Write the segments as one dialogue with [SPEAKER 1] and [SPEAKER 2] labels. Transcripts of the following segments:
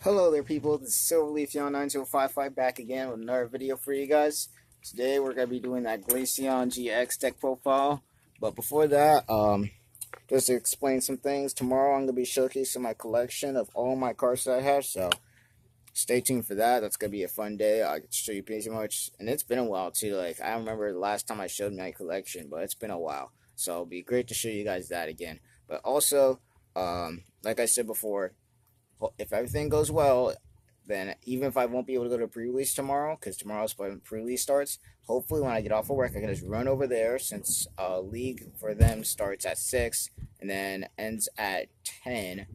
[SPEAKER 1] Hello there, people. This is Silverleafeon9055 back again with another video for you guys. Today we're gonna be doing that Glaceon GX deck profile. But before that, just to explain some things. Tomorrow I'm gonna be showcasing my collection of all my cards that I have. So stay tuned for that. That's gonna be a fun day. I can show you pretty much, and it's been a while too. Like I don't remember the last time I showed my collection, but it's been a while. So it'll be great to show you guys that again. But also, like I said before, if everything goes well, then even if I won't be able to go to pre-release tomorrow, because tomorrow's when pre-release starts, hopefully when I get off of work, I can just run over there since league for them starts at 6 and then ends at 10.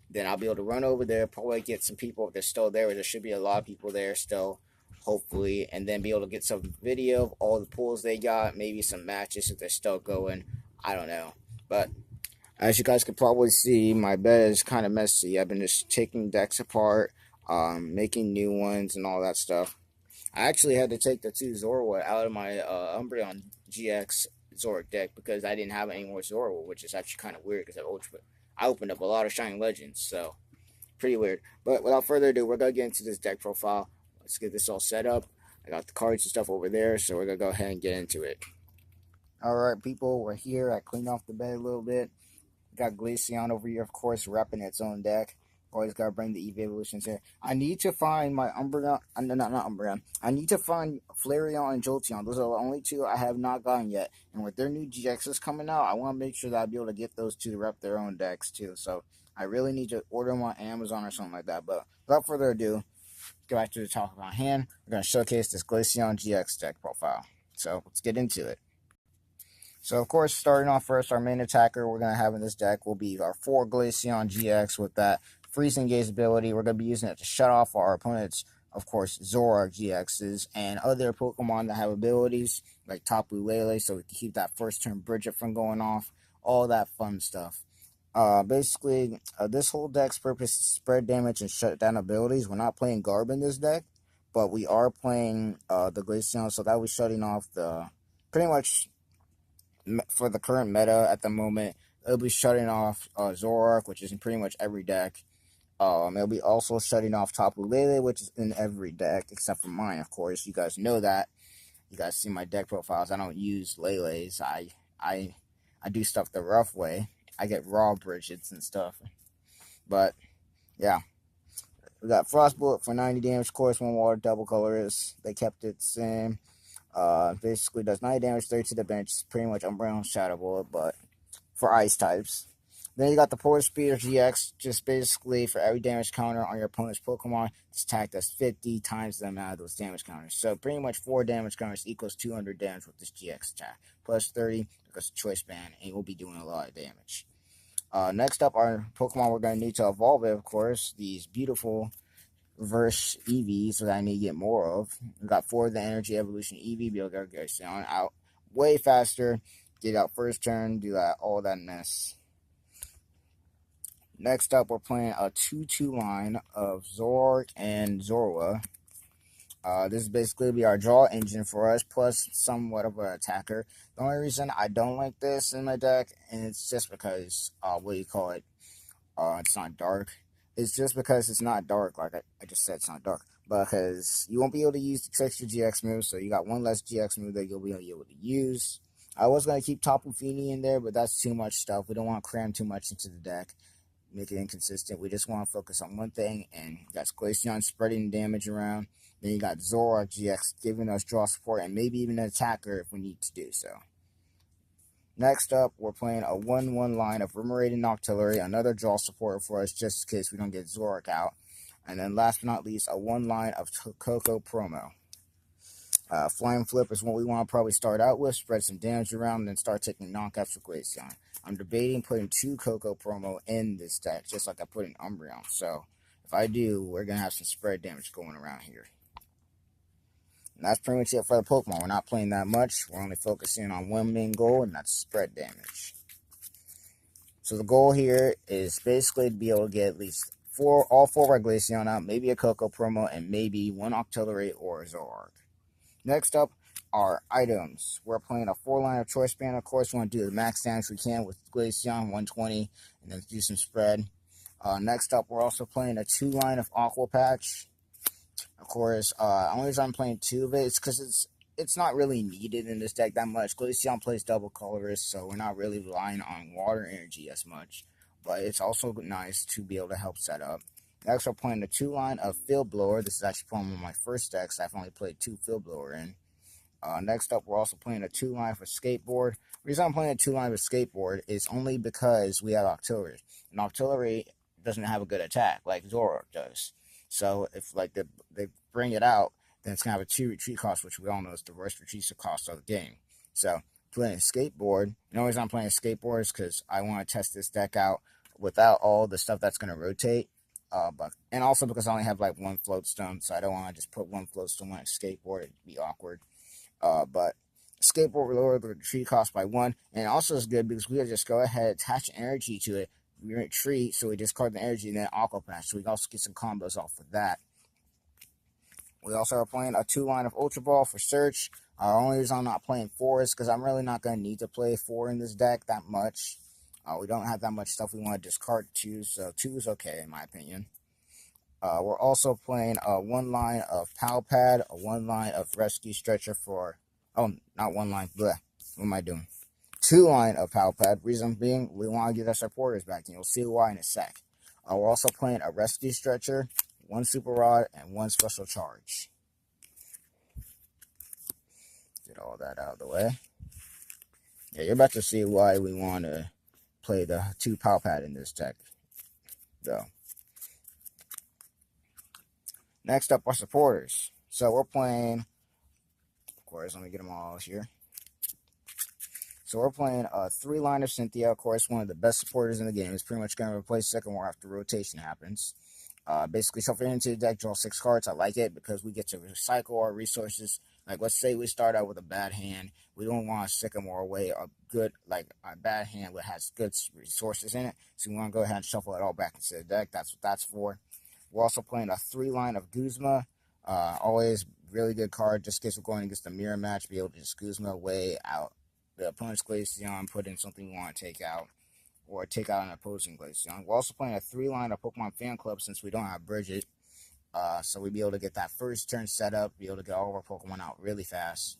[SPEAKER 1] Then I'll be able to run over there, probably get some people if they're still there. There should be a lot of people there still, hopefully, and then be able to get some video of all the pulls they got, maybe some matches if they're still going. I don't know. But as you guys can probably see, my bed is kind of messy. I've been just taking decks apart, making new ones and all that stuff. I actually had to take the two Zoroark out of my Umbreon GX Zoroark deck because I didn't have any more Zoroark, which is actually kind of weird because I opened up a lot of Shining Legends, so pretty weird. But without further ado, we're going to get into this deck profile. Let's get this all set up. I got the cards and stuff over there, so we're going to go ahead and get into it. Alright, people, we're here. I cleaned off the bed a little bit. Got Glaceon over here, of course, repping its own deck. Always gotta bring the EV evolutions here. I need to find my Umbreon, not Umbreon. I need to find Flareon and Jolteon. Those are the only two I have not gotten yet. And with their new GXs coming out, I want to make sure that I'll be able to get those two to rep their own decks too. So I really need to order them on Amazon or something like that. But without further ado, go back to the top of my hand. We're gonna showcase this Glaceon GX deck profile. So let's get into it. So, of course, starting off first, our main attacker we're going to have in this deck will be our 4 Glaceon GX with that Freezing Gaze ability. We're going to be using it to shut off our opponent's, of course, Zoroark GXs and other Pokemon that have abilities like Tapu Lele, so we can keep that first turn Bridget from going off, all that fun stuff. Basically, this whole deck's purpose is spread damage and shut down abilities. We're not playing Garb in this deck, but we are playing the Glaceon, so that was shutting off the pretty much for the current meta at the moment. It'll be shutting off Zoroark, which is in pretty much every deck. It'll be also shutting off Tapu Lele, which is in every deck except for mine, of course. You guys know that. You guys see my deck profiles. I don't use Lele's. I do stuff the rough way. I get raw Bridgets and stuff. But yeah, we got Frostbolt for 90 damage. Of course, one water double colors. They kept it same. Basically does 90 damage, 30 to the bench. It's pretty much Umbreon Shadow Bullet, but for ice types. Then you got the Polar Speeder GX, just basically for every damage counter on your opponent's Pokemon, this attack does 50 times the amount of those damage counters. So pretty much 4 damage counters equals 200 damage with this GX attack. Plus 30 because Choice Band, and you'll be doing a lot of damage. Next up, our Pokemon we're going to need to evolve it, of course, these beautiful reverse EVs that I need to get more of. We got 4 of the Energy Evolution EV, be able to get Glaceon out way faster, get out first turn, do that, all that mess. Next up, we're playing a 2-2 line of Zoroark and Zorua. This is basically be our draw engine for us, plus somewhat of an attacker. The only reason I don't like this in my deck, and it's just because, it's not dark. It's just because it's not dark, like I just said, it's not dark. Because you won't be able to use the extra GX moves, so you got one less GX move that you'll be able to use. I was going to keep Tapu Fini in there, but that's too much stuff. We don't want to cram too much into the deck, make it inconsistent. We just want to focus on one thing, and that's Glaceon spreading damage around. Then you got Zoroark GX giving us draw support, and maybe even an attacker if we need to do so. Next up, we're playing a 1-1 line of Remoraiding Noctillery, another draw supporter for us just in case we don't get Zoroark out. And then last but not least, a 1 line of Coco Promo. Flying Flip is what we want to probably start out with, spread some damage around, and then start taking knockouts for Glaceon. I'm debating putting 2 Coco Promo in this deck, just like I put in Umbreon. So if I do, we're going to have some spread damage going around here. And that's pretty much it for the Pokemon. We're not playing that much. We're only focusing on one main goal, and that's spread damage. So the goal here is basically to be able to get at least all 4 of our Glaceon out, maybe a Coco Promo, and maybe 1 Octillery or a Zoroark. Next up, our items. We're playing a 4-line of Choice Band. Of course, we want to do the max damage we can with Glaceon, 120, and then do some spread. Next up, we're also playing a 2-line of Aqua Patch. Of course, only reason I'm playing 2 of it is because it's not really needed in this deck that much. Glaceon plays double colorist, so we're not really relying on water energy as much. But it's also nice to be able to help set up. Next, we're playing the 2-line of Field Blower. This is actually one of my first decks. I've only played 2 Field Blower in. Next up, we're also playing a 2-line for Skateboard. The reason I'm playing a 2-line with Skateboard is only because we have Octillery. And Octillery doesn't have a good attack like Zoroark does. So if like they bring it out, then it's going to have a 2 retreat cost, which we all know is the worst retreat cost of the game. So playing Skateboard, the only reason I'm playing Skateboard is because I want to test this deck out without all the stuff that's going to rotate. And also because I only have like 1 float stone, so I don't want to just put 1 float stone on a Skateboard. It'd be awkward. But Skateboard will lower the retreat cost by 1, and also is good because we can just go ahead, attach energy to it. We retreat, so we discard the energy and then Aqua Patch, so we can also get some combos off of that. We also are playing a 2-line of Ultra Ball for Search. Only reason I'm not playing 4 is because I'm really not going to need to play 4 in this deck that much. We don't have that much stuff we want to discard 2, so 2 is okay in my opinion. We're also playing a 1-line of Pal Pad, a 1-line of Rescue Stretcher for, not 1 line, bleh, what am I doing? 2-line of Pal Pad, reason being, we want to get our supporters back, and you'll see why in a sec. We're also playing a Rescue Stretcher, 1 Super Rod, and 1 Special Charge. Get all that out of the way. Yeah, you're about to see why we want to play the 2 Pal Pad in this deck, though. Next up are supporters. So we're playing, of course, let me get them all here. So we're playing a 3-line of Cynthia, of course, one of the best supporters in the game. It's pretty much going to replace Sycamore after rotation happens. Basically, shuffle into the deck, draw 6 cards. I like it because we get to recycle our resources. Like, let's say we start out with a bad hand. We don't want to Sycamore away a good, like, a bad hand that has good resources in it. So we want to go ahead and shuffle it all back into the deck. That's what that's for. We're also playing a 3-line of Guzma. Always really good card. Just in case we're going against a mirror match, be able to just Guzma away out the opponent's Glaceon, put in something we want to take out, or take out an opposing Glaceon. We're also playing a 3-line of Pokemon Fan Club since we don't have Bridget. So we'll be able to get that first turn set up, be able to get all of our Pokemon out really fast.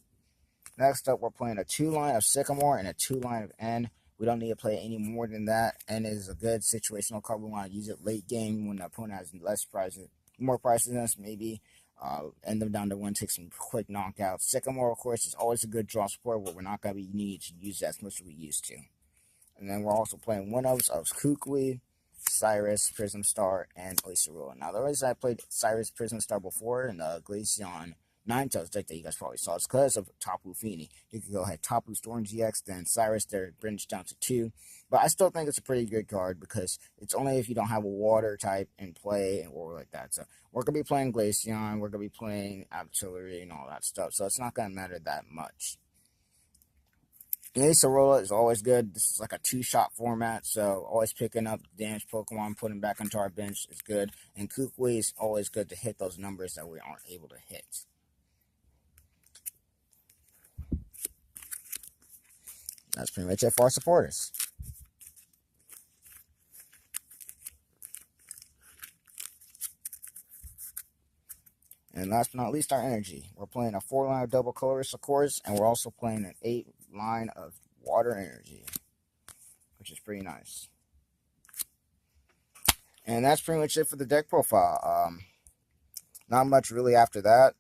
[SPEAKER 1] Next up, we're playing a 2-line of Sycamore and a 2-line of N. We don't need to play any more than that. N is a good situational card. We want to use it late game when the opponent has less prizes, more prizes than us, maybe. End them down to 1, take some quick knockouts. Sycamore, of course, is always a good draw support, but we're not going to need to use that as much as we used to. And then we're also playing one of Kukui, Cyrus, Prism Star, and Oysterula. Now, the reason I played Cyrus, Prism Star before in the Glaceon Ninetales deck that you guys probably saw is because of Tapu Fini. You can go ahead, Tapu Storm GX, then Cyrus there, brings down to 2. But I still think it's a pretty good card because it's only if you don't have a water type in play or like that. So we're going to be playing Glaceon, we're going to be playing Artillery and all that stuff. So it's not going to matter that much. Zoroark is always good. This is like a 2-shot format, so always picking up damaged Pokemon, putting back onto our bench is good. And Kukui is always good to hit those numbers that we aren't able to hit. That's pretty much it for our supporters. And last but not least, our energy. We're playing a 4-line of double colorist, of course, and we're also playing an 8-line of water energy, which is pretty nice. And that's pretty much it for the deck profile. Not much really after that.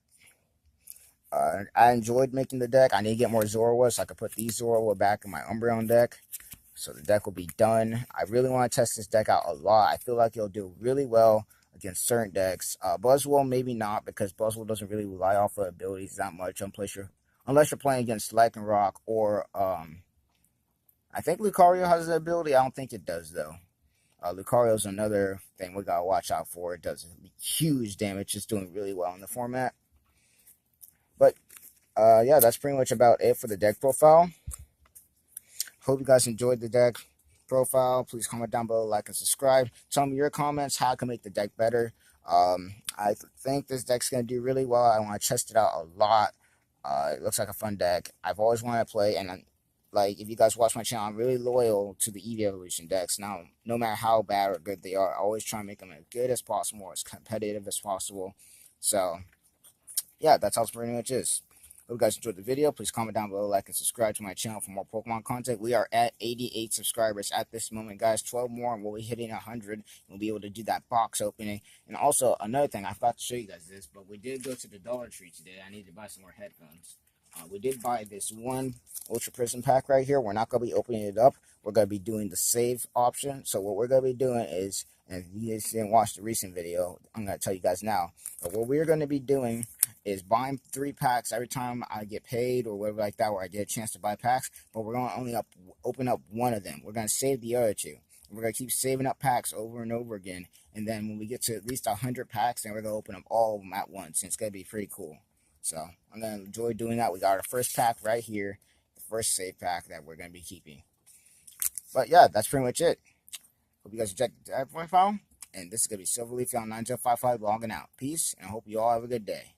[SPEAKER 1] I enjoyed making the deck. I need to get more Zoroark so I can put these Zoroark back in my Umbreon deck. So the deck will be done. I really want to test this deck out a lot. I feel like it'll do really well against certain decks. Buzzwole, maybe not, because Buzzwole doesn't really rely off of abilities that much. Unless you're playing against Lycanroc or, I think Lucario has the ability. I don't think it does, though. Lucario's another thing we gotta watch out for. It does huge damage. It's doing really well in the format. But, yeah, that's pretty much about it for the deck profile. Hope you guys enjoyed the deck profile. Please comment down below, like, and subscribe. Tell me your comments, how I can make the deck better. I think this deck's going to do really well. I want to test it out a lot. It looks like a fun deck. I've always wanted to play, and like, if you guys watch my channel, I'm really loyal to the Eevee Evolution decks. Now, no matter how bad or good they are, I always try to make them as good as possible, as competitive as possible. So, yeah, that's how it pretty much is. Hope you guys enjoyed the video. Please comment down below, like, and subscribe to my channel for more Pokemon content. We are at 88 subscribers at this moment, guys. 12 more, and we'll be hitting 100. We'll be able to do that box opening. And also, another thing, I forgot to show you guys this, but we did go to the Dollar Tree today. I need to buy some more headphones. We did buy this one Ultra Prism pack right here. We're not going to be opening it up. We're going to be doing the save option. So what we're going to be doing is, and if you guys didn't watch the recent video, I'm going to tell you guys now. But what we're going to be doing is buying 3 packs every time I get paid or whatever like that, where I get a chance to buy packs. But we're going to only open up one of them. We're going to save the other 2. We're going to keep saving up packs over and over again. And then when we get to at least 100 packs, then we're going to open up all of them at once. And it's going to be pretty cool. So I'm going to enjoy doing that. We got our first pack right here. The first save pack that we're going to be keeping. But yeah, that's pretty much it. Hope you guys check the profile. And this is going to be Silverleafeon 9055 logging out. Peace, and I hope you all have a good day.